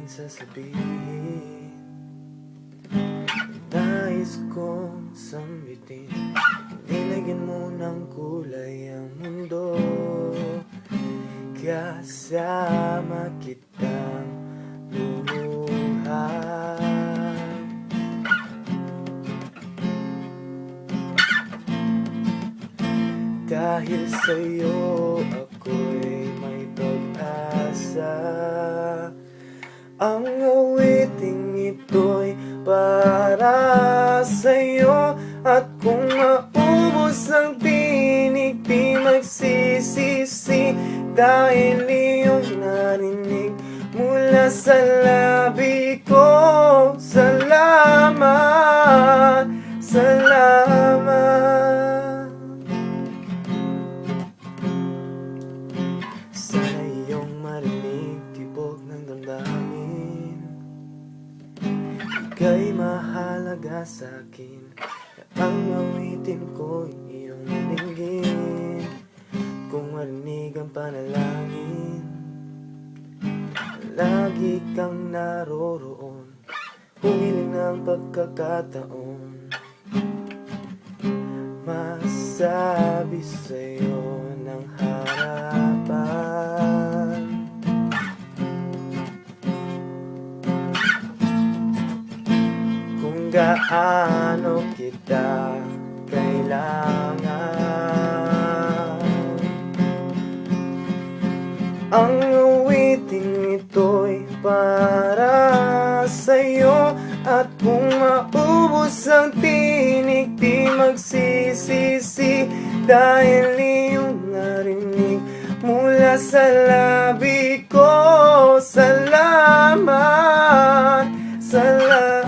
aking sasabihin. Nais kong sambitin, nilagyan mo ng kulay ang mundo. Kasama kitang lumuhang. Dahil sa'yo ako'y may pag-asa. Ang awiting ito'y para sa'yo. At kung maubos ang tinig, di magsisisi, dahil iyong narinig mula sa labi ko. Salamat, salamat. Sana iyong marinig tibok ng damdamin. Ika'y mahalaga sa'kin, ang awitin ko'y iyong dinggin. Kung marinig ang panalangin, lagi kang naroroon. Humiling ng pagkakataon, masabi sa'yo ng harapan. Kung gaano kita kailangan. Ang awiting ito'y para sa'yo. At kung maubos ang tinig, di magsisisi, dahil iyong narinig mula sa labi ko. Salamat, salamat.